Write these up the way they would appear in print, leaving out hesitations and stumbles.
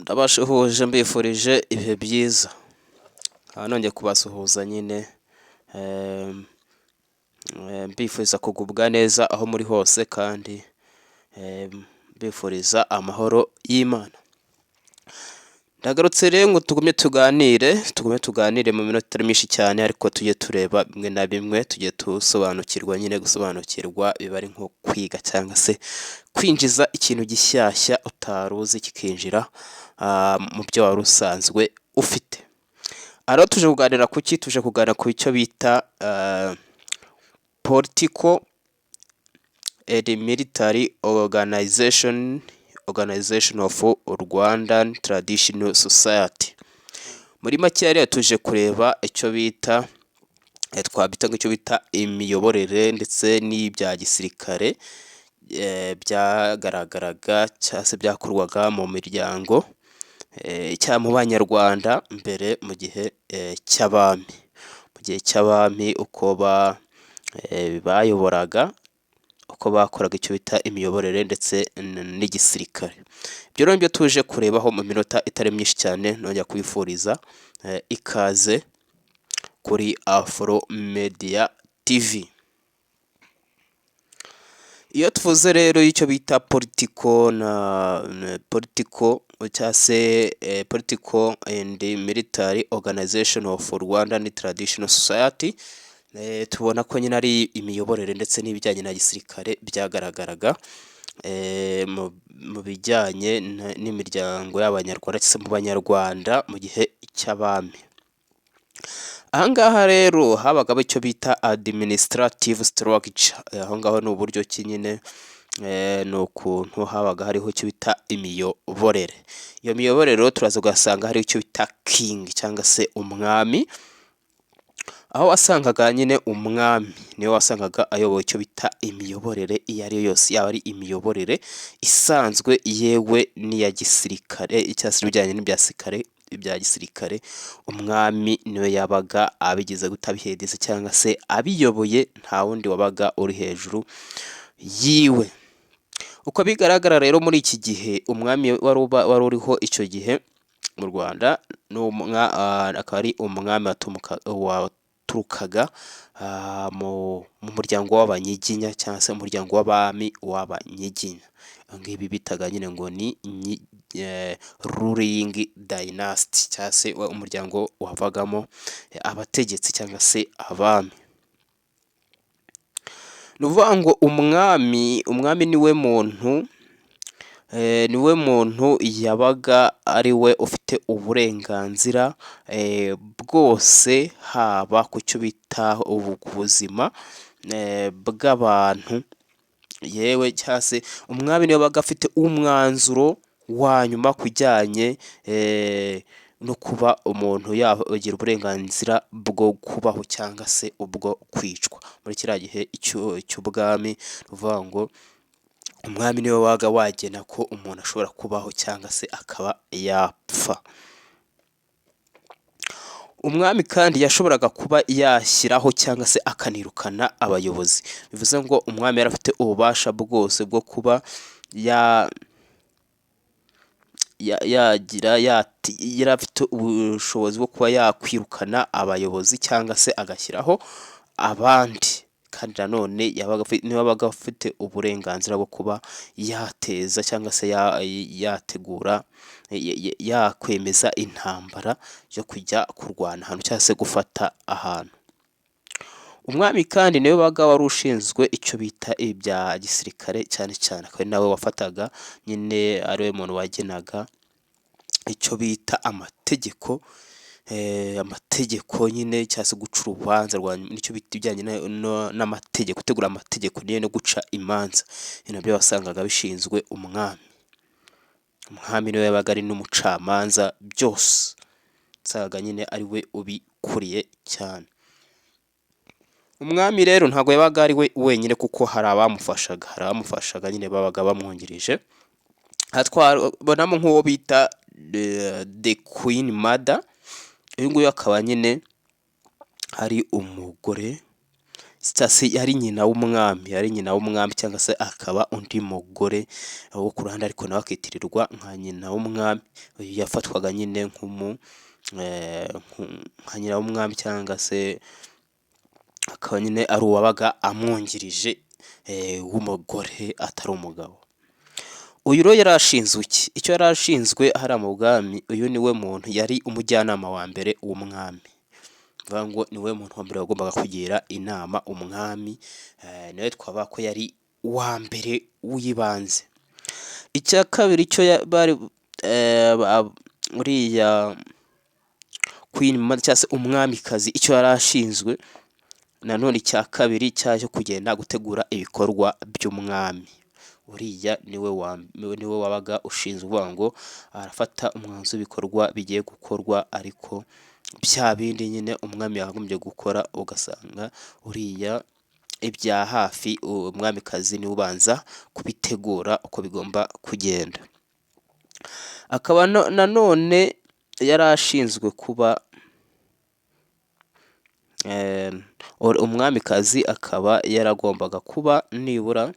Ndabashuhuje mbifurije ibihe byiza. Nongeye kubasuhuza nyine mbifuriza kugubwa neza aho muri hose kandi mbifuriza amahoro y'Imana. Ndagarutse rero ngo tugume tuganire mu minota itari myinshi cyane, ariko tujye tureba bimwe na bimwe, tujye tusobanukirwa. Nyine gusobanukirwa biba ari nko kwiga cyangwa se kwinjiza ikintu gishyashya utari uzi kikinjira mu byo wari usanzwe ufite. Rero tuje kuganira ku ki? Tuje kuganira ku icyo bita political and military organization of Rwandan Traditional Society. Muri make rero tuje kureba icyo bita twabita nk'icyo bita imiyoborere ndetse n'ibya gisirikare byagaragaraga cyangwa se byakorwaga mu miryango cyangwa mu banyarwanda mbere mu gihe cy'abami. Mu gihe cy'abami uko bayoboraga, uko bakoraga icyo bita imiyoborere ndetse n'igisirikare. Ibyo rero nibyo tuje kurebaho mu minota itari myinshi cyane. Nongera kubifuriza ikaze kuri Afro Media TV. Iyo tuvuze rero icyo bita political cyangwa se political and military organization of Rwandan Traditional Society, tubona ko nyine ari imiyoborere ndetse n'ibijyanye na gisirikare byagaragaraga mu bijyanye n'imiryango y'abanyarwanda cyangwa se mu banyarwanda mu gihe cy'abami. Ahangaha rero habagamo icyo bita administrative structure. Aho ngaho ni uburyo ki nyine ni ukuntu habaga hariho icyo bita imiyoborere. Iyo miyoborere rero turaza ugasanga hariho icyo bita king cyangwa se umwami, aho wasangaga nyine umwami niwe wasangaga ayoboye icyo bita imiyoborere iyo ari yo yose, yaba ari imiyoborere isanzwe yewe n'iya gisirikare cyangwa se ibijyanye n'ibya gisirikare. Umwami niwe yabaga abigize gutabihedeza cyangwa se abiyoboye, nta wundi wabaga uri hejuru yiwe. Uko bigaragara rero muri iki gihe umwami wari uriho icyo gihe mu Rwanda akaba ari umwami waturukaga mu muryango w'Abanyiginya cyangwa se umuryango w'abami w'Abanyiginya. Ngibi bitaga nyine ngo ni ruling dynasty cyangwa se umuryango wavagamo abategetsi cyangwa se abami. Ni ukuvuga ngo umwami niwe muntu yabaga ari we ufite uburenganzira bwose, haba ku cyo bita ubuzima bw'abantu yewe cyangwa se umwami niwe wabaga afite umwanzuro wa nyuma ku bijyanye no kuba umuntu yagira uburenganzira bwo kubaho cyangwa se ubwo kwicwa. Muri kiriya gihe cy'ubwami ni ukuvuga ngo umwami niwe wabaga wagena ko umuntu ashobora kubaho cyangwa se akaba yapfa. Umwami kandi yashoboraga kuba yashyiraho cyangwa se akanirukana abayobozi. Bivuze ngo umwami yari afite ububasha bwose bwo kuba yari afite ubushobozi bwo kuba yakwirukana abayobozi cyangwa se agashyiraho abandi. Kandi nanone niwe wabaga afite uburenganzira bwo kuba yateza cyangwa se yategura yakwemeza intambara yo kujya kurwana ahantu cyangwa se gufata ahantu. Umwami kandi niwe wabaga wari ushinzwe icyo bita ibya gisirikare cyane cyane, akaba ari nawe wafataga nyine ariwe muntu wagenaga icyo bita amategeko nyine cyangwa se guca urubanza nicyo bita ibijyanye n'amategeko, gutegura amategeko no guca imanza. Ni nabyo wasangaga bishinzwe umwami. Umwami niwe yabaga ari n'umucamanza, byose wasangaga nyine ari we ubikuriye cyane. Umwami rero ntabwo yabaga ari we wenyine kuko hari abamufashaga nyine babaga bamwungirije. Twabonamo nk'uwo bita the Queen Mother. Uyu nguyu akaba nyine ari umugore Sitasi yari nyina w'umwami cyangwa se akaba undi mugore wo ku ruhande ariko nawe akitirirwa nka nyina w'umwami. Uyu yafatwaga nyine nka nyina w'umwami cyangwa se akaba nyine ari uwabaga amwungirije w'umugore atari umugabo. Uyu rero yari ashinzwe iki? Icyo yari ashinzwe hariya mu bwami, uyu niwe muntu yari umujyanama wa mbere w'umwami. Bivuga ngo niwe muntu wa mbere wagombaga kugira inama umwami, nawe twavuga ko yari uwa mbere w'ibanze. Icya kabiri cyo bari uriya Queen cyangwa se umwamikazi, icyo yari ashinzwe nanone icya kabiri cyaje kugenda gutegura ibikorwa by'umwami. Uriya niwe wabaga ushinzwe uvuga ngo arafata umwanzuro w'ibikorwa bigiye gukorwa, ariko bya bindi nyine umwami yagombye gukora ugasanga uriya ibya hafi umwamikazi niwe ubanza kubitegura uko bigomba kugenda. Akaba nanone yari ashinzwe kuba umwamikazi akaba yaragombaga kuba nibura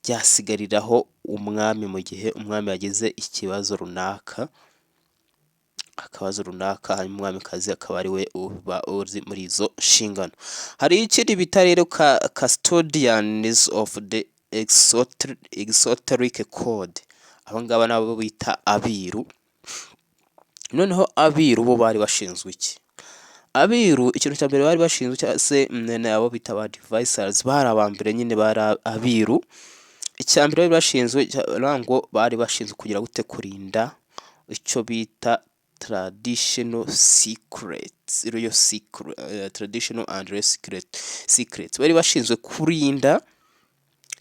byasigariraho umwami mu gihe umwami yagize ikibazo runaka, hanyuma umwamikazi akaba ari we uba uri muri izo nshingano. Hari ikindi bita rero custodians of the exoteric code, aba ngaba nabo bita abiru. Noneho abiru bo bari bashinzwe iki? Abiru ikintu cya mbere bari bashinzwe cyangwa se abo bita ba advisors, bari abambere nyine bari abiru. Icya mbere bari bashinzwe ngo bari bashinzwe kugira gute kurinda icyo bita traditional secrets, traditional and secrets. Bari bashinzwe kurinda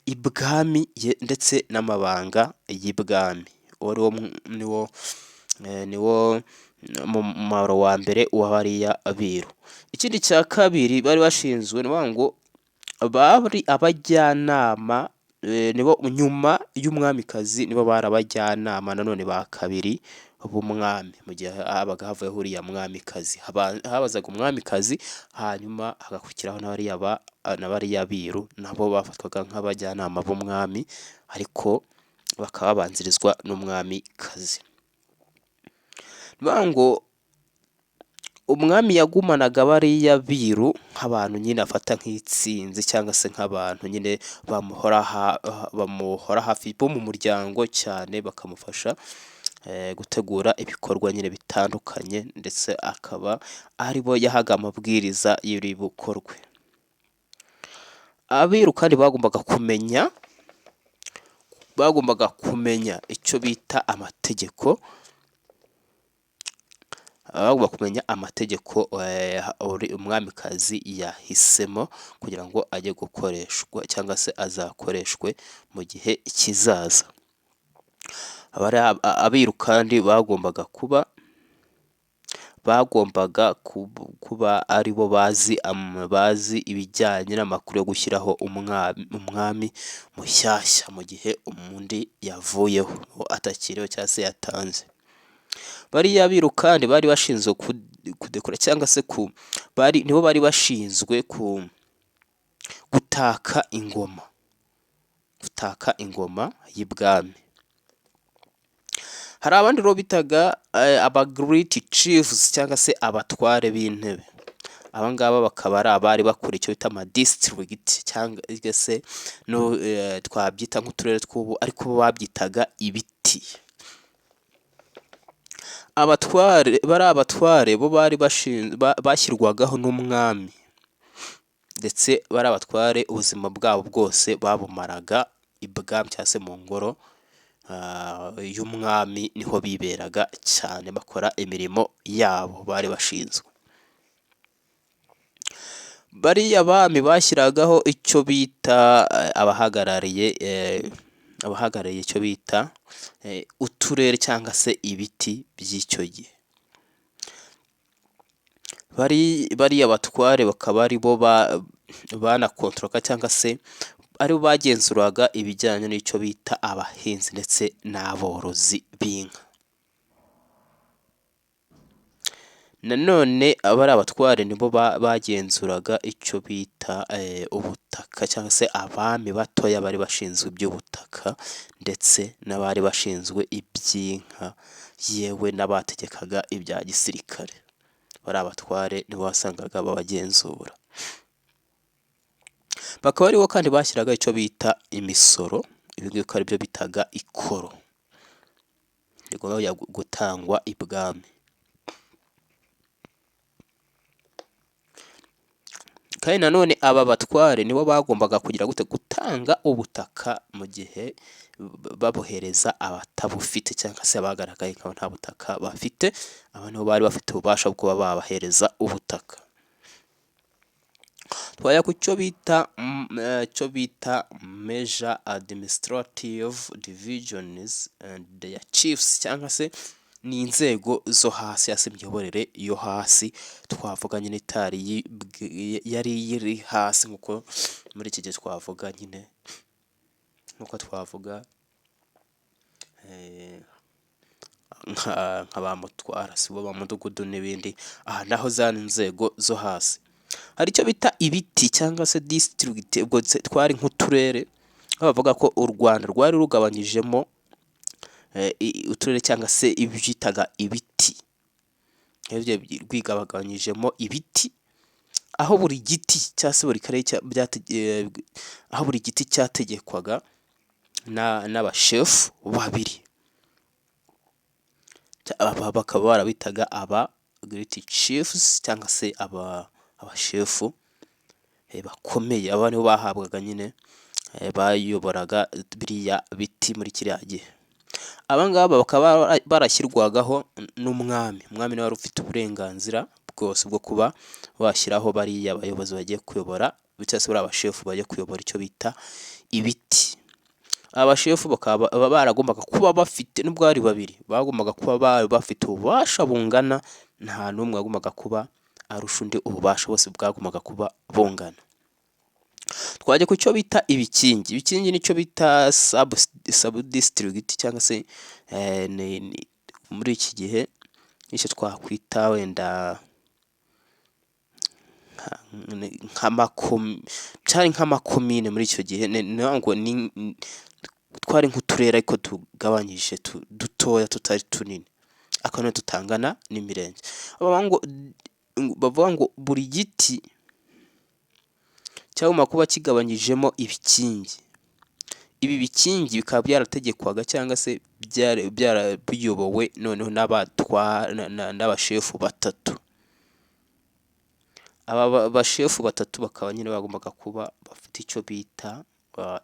ibwami ndetse n'amabanga y'ibwami. Niwo mumaro wa mbere w'abariya abiru. Ikindi cya kabiri bari bashinzwe ngo bari abajyanama, nibo nyuma y'umwamikazi nibo bari abajyanama nanone ba kabiri b'umwami. Mu gihe habaga havuyeho uriya mwamikazi, habazaga umwamikazi hanyuma hagakurikiraho n'abariya biru, nabo bafatwaga nk'abajyanama b'umwami ariko bakaba babanzirizwa n'umwamikazi. Ngo umwami yagumanaga bariya biru nk'abantu nyine afata nk'itsinzi cyangwa se nk'abantu nyine bamuhora hafi bo mu muryango cyane, bakamufasha gutegura ibikorwa nyine bitandukanye, ndetse akaba aribo yahaga amabwiriza y'ibiri bukorwe. Abiru kandi bagombaga kumenya icyo bita amategeko. Bagomba kumenya amategeko umwamikazi yahisemo kugira ngo ajye gukoreshwa cyangwa se azakoreshwe mu gihe kizaza. Abiru kandi bagombaga kuba aribo bazi ibijyanye n'amakuru yo gushyiraho umwami mushyashya mu gihe undi yavuyeho atakiriho cyangwa se yatanze. Bariya biru kandi bari bashinzwe kudekora cyangwa se nibo bari bashinzwe gutaka ingoma y'ibwami. Hari abandi rero bitaga aba great chiefs cyangwa se abatware b'intebe. Aba ngaba bakaba ari abari bakora icyo bita ama district cyangwa se twabyita nk'uturere tw'ubu, ariko bo babyitaga ibiti. Abatware bo bari bashyirwagaho n'umwami, ndetse bari abatware ubuzima bwabo bwose babumaraga ibwami cyangwa se mu ngoro y'umwami, niho biberaga cyane bakora imirimo yabo bari bashinzwe. Bariya bami bashyiragaho icyo bita abahagarariye icyo bita uturere cyangwa se ibiti by'icyo gihe. Bariya batware bakaba ari bo banakontorora cyangwa se aribo bagenzuraga ibijyanye n'icyo bita abahinzi ndetse n'aborozi b'inka. nanone abari abatware nibo bagenzuraga icyo bita ubutaka, cyangwa se abami batoya bari bashinzwe iby'ubutaka, ndetse n'abari bashinzwe iby'inka, yewe n'abategekaga ibya gisirikare. Bari abatware nibo wasangaga babagenzura. Bakaba aribo kandi bashyiraga icyo bita imisoro, ibi ngibi ari byo bitaga ikoro, rigomba gutangwa ibwami. Kandi nanone aba batware nibo bagombaga kugira gutanga ubutaka mu gihe babuhereza abatabufite, cyangwa se bagaragaye ko nta butaka bafite. Aba nibo bari bafite ububasha bwo kuba babahereza ubutaka. Twajya ku cyo bita major administrative divisions and their chiefs, cyangwa se ni inzego zo hasi, hasi imiyoborere yo hasi. Twavuga nyine yari iri hasi, nkuko muri iki gihe twavuga nyine, nkuko twavuga nk'abamutwara, si bo bamudugudu n'ibindi. Aha naho za nzego zo hasi. Hari icyo bita ibiti cyangwa se district, ubwo twari nk'uturere. Bavuga ko u Rwanda rwari rugabanyijemo uturere cyangwa se ibyitaga ibiti, rwigabagabanyijemo ibiti, aho buri giti cyangwa se buri karere aho buri giti cyategekwaga n'abashefu babiri. Bakaba barabitaga aba great chiefs, cyangwa se abashefu bakomeye. Aba nibo bahabwaga nyine, bayoboraga biriya biti muri kiriya gihe. Aba ngaba bakaba barashyirwagaho n'umwami. Umwami niwe wari ufite uburenganzira bwose bwo kuba washyiraho bariya abayobozi bagiye kuyobora, cyangwa se bariya abashefu bagiye kuyobora icyo bita ibiti. Abashefu bakaba baragombaga kuba bafite, nubwo ari babiri, bagombaga kuba bafite ububasha bungana. Nta n'umwe wagombaga kuba arusha undi ububasha, bose bwagombaga kuba bungana. Twajya ku cyo bita ibikingi. Ibikingi nicyo bita sub district, cyangwa se muri iki gihe nicyo twakwita wenda cyari nk'amakomine muri icyo gihe. Ngo twari nk'uturere ariko tugabanyije dutoya, tutari tunini, akanone tutangana n'imirenge. Bavuga ngo buri giti cyagomba kuba kigabanyijemo ibikingi. Ibi bikingi bikaba byarategekwaga cyangwa se byarabiyobowe noneho n'abashefu batatu. Aba bashefu batatu bakaba nyine bagombaga kuba bafite icyo bita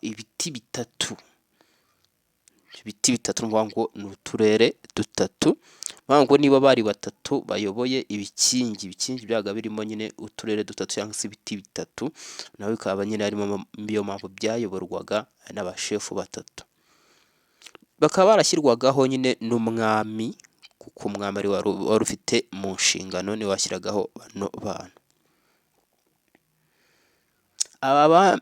ibiti bitatu. Ibiti bitatu ni ngo ni uturere dutatu. Ngo niba bari batatu bayoboye ibikingi, ibikingi byaga birimo nyine uturere dutatu cyangwa se ibiti bitatu, nawe bikaba nyine harimo iyo mpamvu byayoborwaga n'abashefu batatu. Bakaba barashyirwagaho nyine n'umwami, kuko umwami ari wari ufite mu nshingano, niwe washyiragaho bano bantu. Aba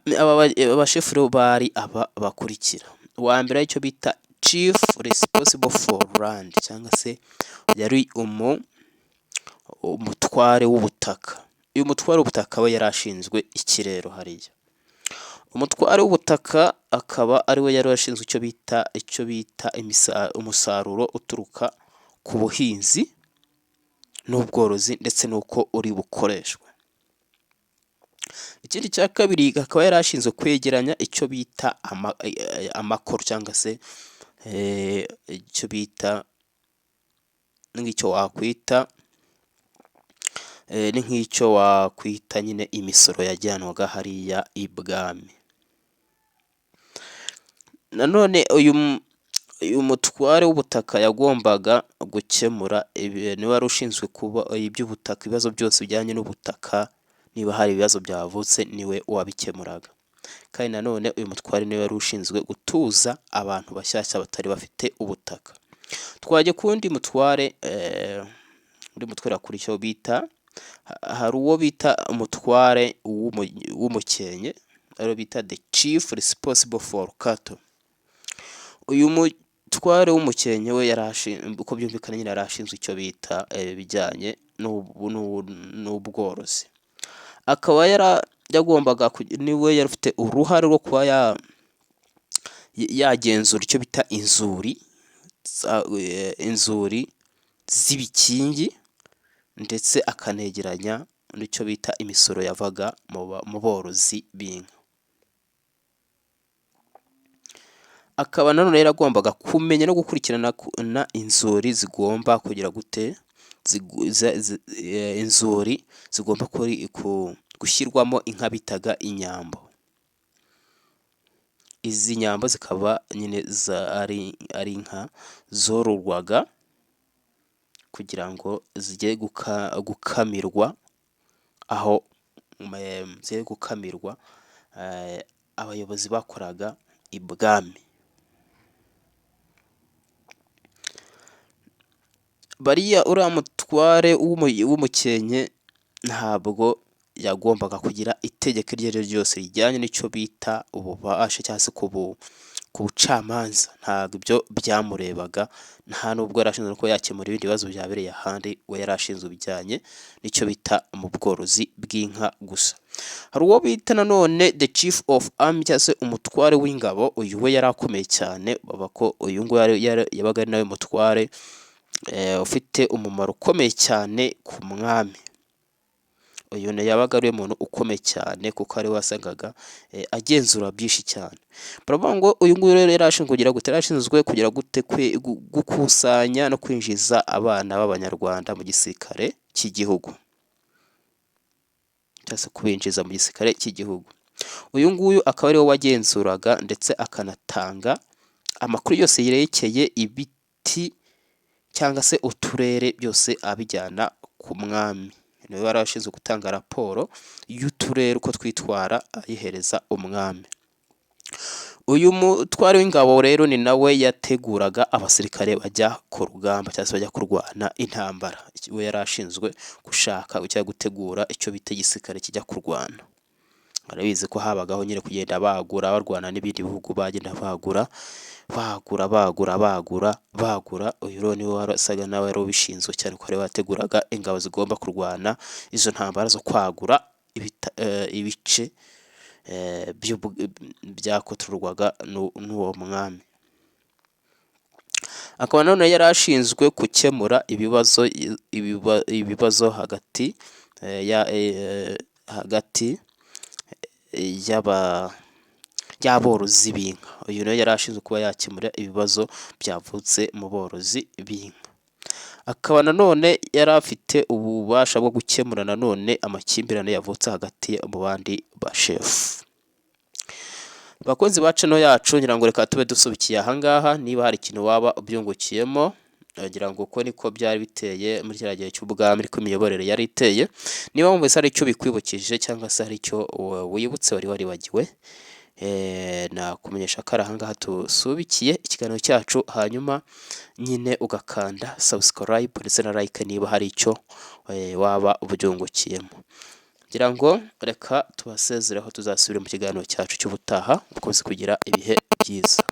bashefu rero bari aba bakurikira. Uwa mbere icyo bita chief responsible for land, cyangwa se yari umutware w'ubutaka. Uyu mutware w'ubutaka we yari ashinzwe ikirero hariya. Umutware w'ubutaka akaba ari we yari ashinzwe icyo bita umusaruro uturuka ku buhinzi n'ubworozi, ndetse n'uko uri bukoreshwe. Ikindi cya kabiri, akaba yari ashinzwe kwegeranya icyo bita amakoro, cyangwa se icyo bita nk'icyo wakwita nyine imisoro yajyanwaga hariya ibwami. Nanone uyu mutware w'ubutaka yagombaga gukemura, niwe wari ushinzwe kuba iby'ubutaka, ibibazo byose bijyanye n'ubutaka. Niba hari ibibazo byavutse niwe wabikemuraga. Kandi nanone uyu mutware niwe wari ushinzwe gutuza abantu bashyashya batari bafite ubutaka. Twajya ku wundi mutware, undi mutware kuri icyo bita, hari uwo bita umutware w'umukenke, ariwo bita the chief responsible for cattle. Uyu umutware w'umukenke we uko byumvikana nyine yarashinzwe icyo bita ibijyanye n'ubworozi, akaba yagombaga niwe yari ufite uruhare rwo kuba yagenzura icyo bita inzuri z'ibikingi, ndetse akanegeranya n'icyo bita imisoro yavaga mu borozi b'inka. Akaba nanone yaragombaga kumenya no gukurikirana inzuri zigomba kugira gute, inzuri zigomba gushyirwamo inka bitaga inyambo. Izi nyambo zikaba nyine ari inka zororwaga kugira ngo zijye gukamirwa, aho zigiye gukamirwa abayobozi bakoraga ibwami. Uriya mutware w'umukenke ntabwo yagombaga kugira itegeko iryo ari ryo ryose rijyanye n'icyo bita ububasha cyangwa se ku bucamanza, ntabwo ibyo byamurebaga, nta nubwo yari ashinzwe kuba yakemura ibindi bibazo byabereye ahandi, we yari ashinzwe ibijyanye n'icyo bita mu bworozi bw'inka gusa. Hari uwo bita nanone the chief of army cyangwa se umutware w'ingabo, uyu we yari akomeye cyane, baba ko uyu nguyu yabaga ari nawe mutware ufite umumaro ukomeye cyane ku mwami. Uyu yabaga ari umuntu ukomeye cyane kuko ari we wasangaga agenzura byinshi cyane. Baravuga ngo uyu nguyu rero yarashinzwe kugira gute gukusanya no kwinjiza abana b'Abanyarwanda mu gisirikare cy'igihugu, cyangwa se kubinjiza mu gisirikare cy'igihugu. Uyu nguyu akaba ari we wagenzuraga ndetse akanatanga amakuru yose yerekeye ibiti cyangwa se uturere byose abijyana ku mwami. Niwe wari ashinzwe gutanga raporo y'uturere uko twitwara ayihereza umwami. Uyu mutware w'ingabo rero ni nawe yateguraga abasirikare bajya ku rugamba cyangwa se bajya kurwana intambara. We yari ashinzwe gushaka cyangwa gutegura icyo bita igisirikare kijya kurwana. Barabizi ko habagaho nyine kugenda barwana n'ibindi bihugu, bagenda bagura. Uyu rero niwe warasaga nawe yari ubishinzwe cyane, ko ari wateguraga ingabo zigomba kurwana izo ntambara zo kwagura ibice byakotorwaga n'uwo mwami. Akaba nanone yari ashinzwe gukemura ibibazo hagati y'aborozi b'inka. Uyu nawe yari ashinzwe kuba yakemura ibibazo byavutse mu borozi b'inka. Akaba nanone yari afite ububasha bwo gukemura nanone amakimbirane yavutse hagati mu bandi bashefu. Bakunzi ba channel yacu, ngira ngo reka tube dusubikiye ahangaha. Niba hari ikintu waba ubyungukiyemo, ngira ngo uko niko byari biteye muri kiriya gihe cy'ubwami, ariko imiyoborere yari iteye. Niba wumvise hari icyo bikwibukije cyangwa se hari icyo wibutse wari waribagiwe, nakumenyesha ko ari ahangaha dusubikiye ikiganiro cyacu, hanyuma nyine ugakanda subscribe ndetse na like niba hari icyo waba ubyungukiyemo. Ngira ngo reka tubasezereho, tuzasubira mu kiganiro cyacu cy'ubutaha. Mukomeze kugira ibihe byiza.